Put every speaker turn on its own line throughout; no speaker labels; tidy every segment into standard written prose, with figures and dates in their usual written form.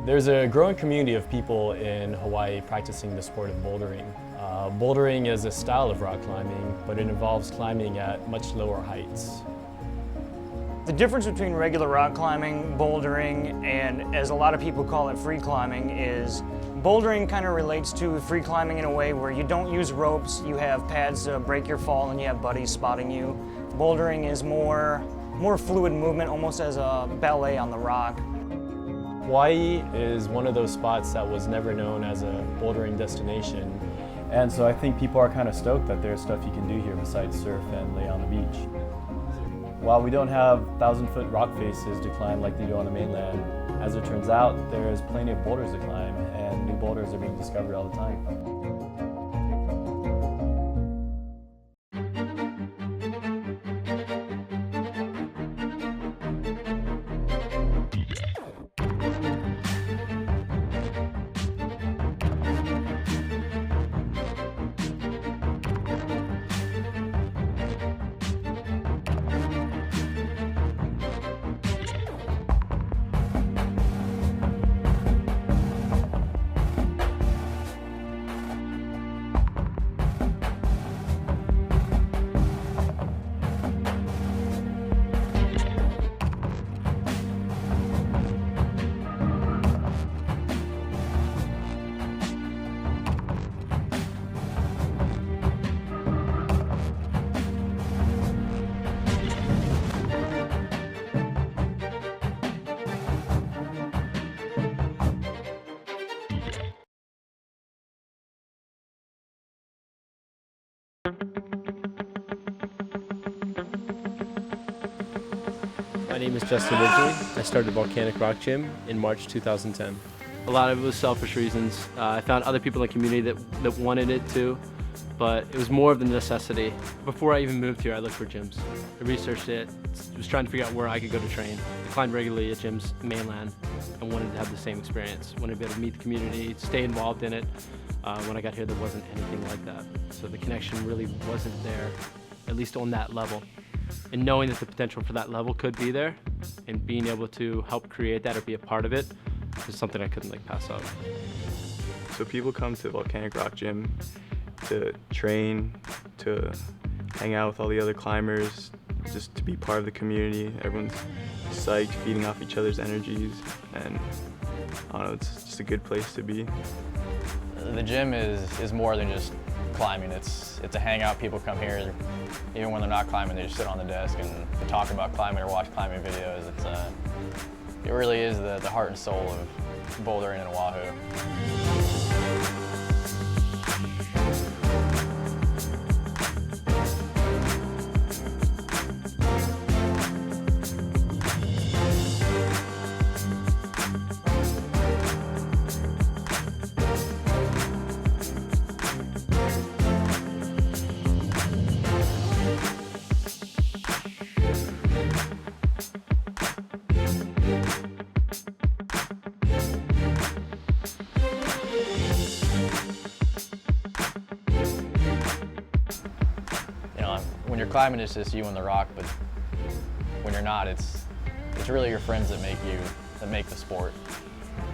There's a growing community of people in Hawaii practicing the sport of bouldering. Bouldering is a style of rock climbing, but it involves climbing at much lower heights.
The difference between regular rock climbing, bouldering, and as a lot of people call it, free climbing, is bouldering kind of relates to free climbing in a way where you don't use ropes, you have pads to break your fall, and you have buddies spotting you. Bouldering is more fluid movement, almost as a ballet on the rock.
Hawaii is one of those spots that was never known as a bouldering destination.
And so I think people are kind of stoked that there's stuff you can do here besides surf and lay on the beach. While we don't have 1,000-foot rock faces to climb like they do on the mainland, as it turns out, there's plenty of boulders to climb, and new boulders are being discovered all the time.
My name is Justin Ridgely. I started Volcanic Rock Gym in March 2010. A lot of it was selfish reasons. I found other people in the community that wanted it too, but it was more of the necessity. Before I even moved here, I looked for gyms. I researched it, was trying to figure out where I could go to train. I climbed regularly at gyms mainland and wanted to have the same experience. Wanted to be able to meet the community, stay involved in it. When I got here, there wasn't anything like that. So the connection really wasn't there, at least on that level. And knowing that the potential for that level could be there and being able to help create that or be a part of it is something I couldn't pass up.
So people come to Volcanic Rock Gym to train, to hang out with all the other climbers, just to be part of the community. Everyone's psyched, feeding off each other's energies, and I don't know, it's just a good place to be.
The gym is more than just climbing. It's a hangout. People come here, even when they're not climbing, they just sit on the desk and talk about climbing or watch climbing videos. It really is the heart and soul of bouldering in Oahu. When you're climbing, it's just you and the rock, but when you're not, it's really your friends that make the sport.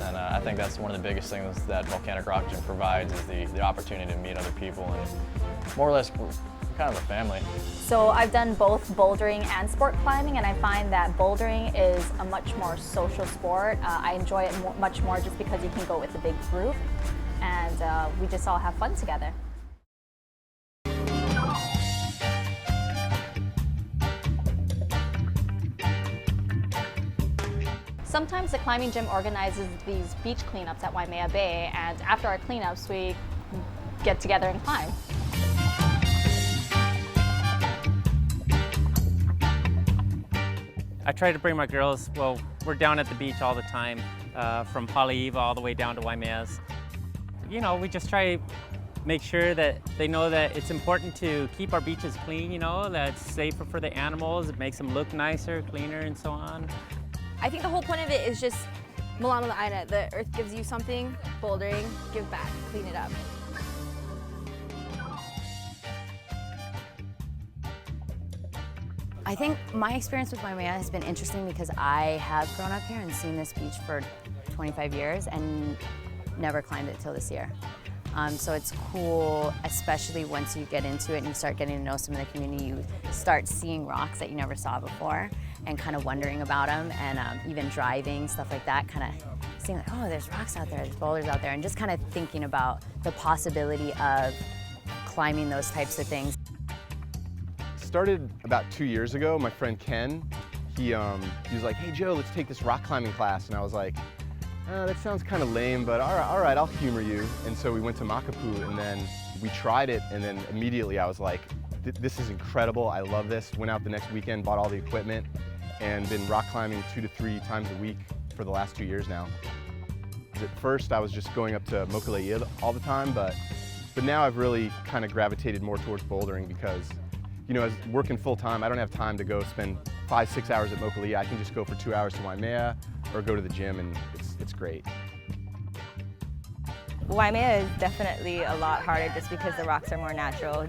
And I think that's one of the biggest things that Volcanic Rock Gym provides is the opportunity to meet other people, and more or less we're kind of a family.
So I've done both bouldering and sport climbing, and I find that bouldering is a much more social sport. I enjoy it much more just because you can go with a big group, and we just all have fun together. Sometimes the climbing gym organizes these beach cleanups at Waimea Bay, and after our cleanups, we get together and climb.
I try to bring my girls, well, we're down at the beach all the time, from Haleiwa all the way down to Waimea's. You know, we just try to make sure that they know that it's important to keep our beaches clean, you know, that it's safer for the animals, it makes them look nicer, cleaner, and so on.
I think the whole point of it is just Malama Aina. The earth gives you something, bouldering, give back, clean it up.
I think my experience with Waimea has been interesting because I have grown up here and seen this beach for 25 years and never climbed it till this year. So it's cool, especially once you get into it and you start getting to know some of the community, you start seeing rocks that you never saw before and kind of wondering about them, and even driving, stuff like that, kind of seeing like, oh, there's rocks out there, there's boulders out there, and just kind of thinking about the possibility of climbing those types of things.
Started about 2 years ago. My friend Ken, he was like, hey Joe, let's take this rock climbing class, and I was like, that sounds kind of lame, but all right, I'll humor you. And so we went to Makapu, and then we tried it, and then immediately I was like, this is incredible, I love this. Went out the next weekend, bought all the equipment, and been rock climbing 2 to 3 times a week for the last 2 years now. At first I was just going up to Mokuleia all the time, but now I've really kind of gravitated more towards bouldering because, you know, as working full time, I don't have time to go spend 5-6 hours at Mokuleia. I can just go for 2 hours to Waimea or go to the gym, and it's great.
Waimea is definitely a lot harder just because the rocks are more natural.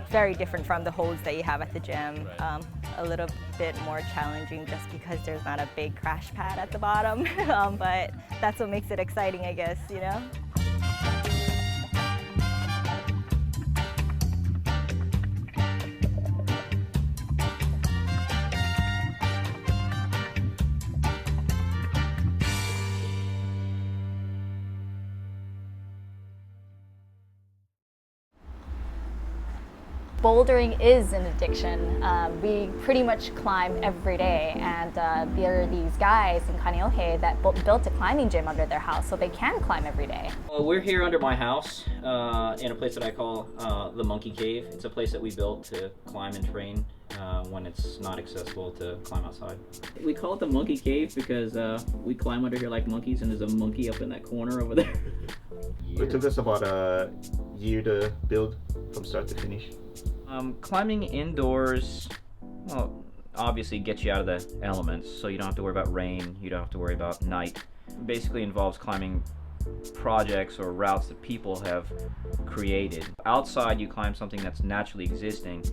Very different from the holds that you have at the gym. A little bit more challenging just because there's not a big crash pad at the bottom. But that's what makes it exciting, I guess, you know?
Bouldering is an addiction. We pretty much climb every day, and there are these guys in Kaneohe that built a climbing gym under their house so they can climb every day.
Well, we're here under my house in a place that I call the Monkey Cave. It's a place that we built to climb and train when it's not accessible to climb outside. We call it the Monkey Cave because we climb under here like monkeys, and there's a monkey up in that corner over there.
It took us about a year to build from start to finish.
Climbing indoors, well, obviously gets you out of the elements, so you don't have to worry about rain, you don't have to worry about night. It basically involves climbing projects or routes that people have created. Outside you climb something that's naturally existing,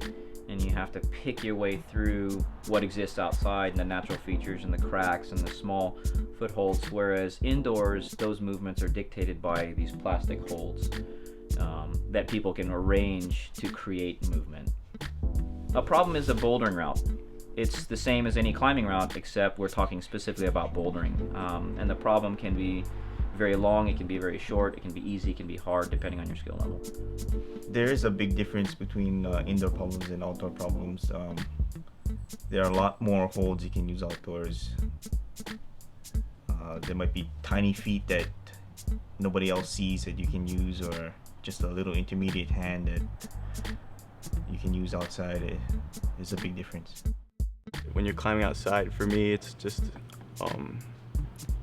and you have to pick your way through what exists outside and the natural features and the cracks and the small footholds, whereas indoors those movements are dictated by these plastic holds that people can arrange to create movement. A problem is a bouldering route. It's the same as any climbing route, except we're talking specifically about bouldering. And the problem can be very long, it can be very short, it can be easy, it can be hard, depending on your skill level.
There is a big difference between indoor problems and outdoor problems. There are a lot more holds you can use outdoors. There might be tiny feet that nobody else sees that you can use, or just a little intermediate hand that you can use outside. There's a big difference.
When you're climbing outside, for me, it's just,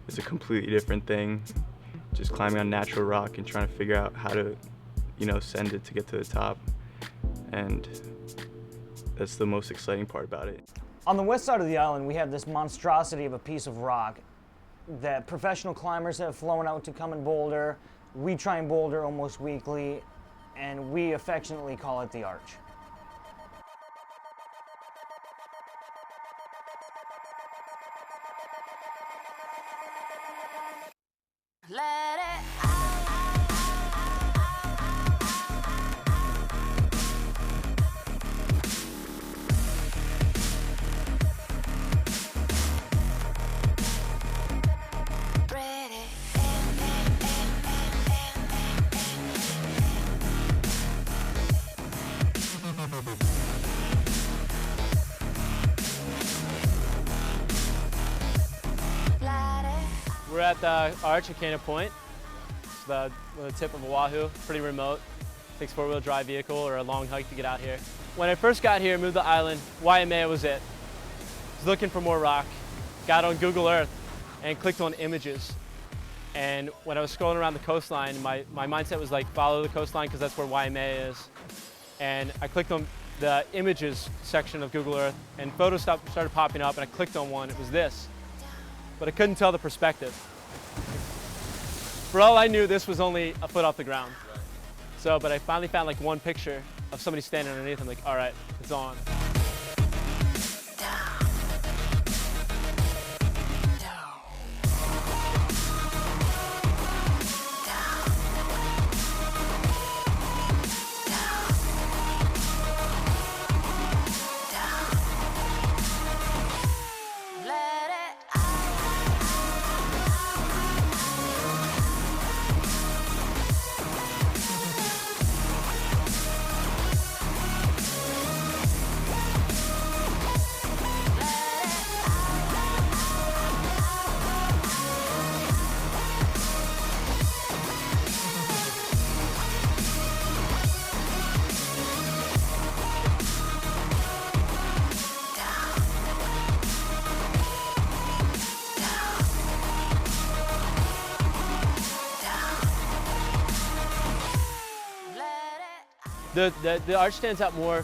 it's a completely different thing. Just climbing on natural rock and trying to figure out how to, you know, send it to get to the top. And that's the most exciting part about it.
On the west side of the island, we have this monstrosity of a piece of rock that professional climbers have flown out to come and boulder. We try and boulder almost weekly, and we affectionately call it the Arch.
We're at the Arch at Cana Point. It's the tip of Oahu, pretty remote. Takes 4-wheel drive vehicle or a long hike to get out here. When I first got here, moved the island, Waimea was it. Was looking for more rock. Got on Google Earth and clicked on images. And when I was scrolling around the coastline, my mindset was like, follow the coastline because that's where Waimea is. And I clicked on the images section of Google Earth, and photos started popping up, and I clicked on one. It was this. But I couldn't tell the perspective. For all I knew, this was only a foot off the ground. So, but I finally found like one picture of somebody standing underneath. I'm like, all right, it's on. The arch stands out more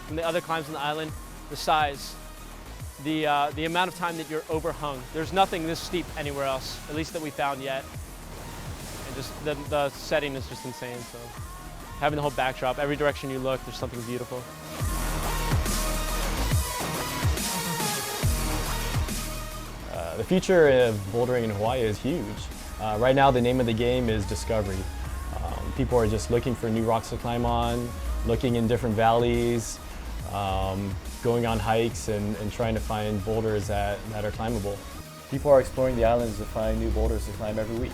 than the other climbs on the island. The size, the amount of time that you're overhung. There's nothing this steep anywhere else, at least that we found yet. And just the setting is just insane. So having the whole backdrop, every direction you look, there's something beautiful.
The future of bouldering in Hawaii is huge. Right now, the name of the game is discovery. People are just looking for new rocks to climb on, looking in different valleys, going on hikes and trying to find boulders that are climbable.
People are exploring the islands to find new boulders to climb every week.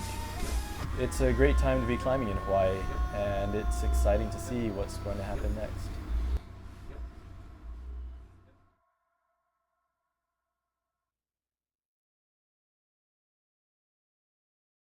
It's a great time to be climbing in Hawaii, and it's exciting to see what's going to happen next.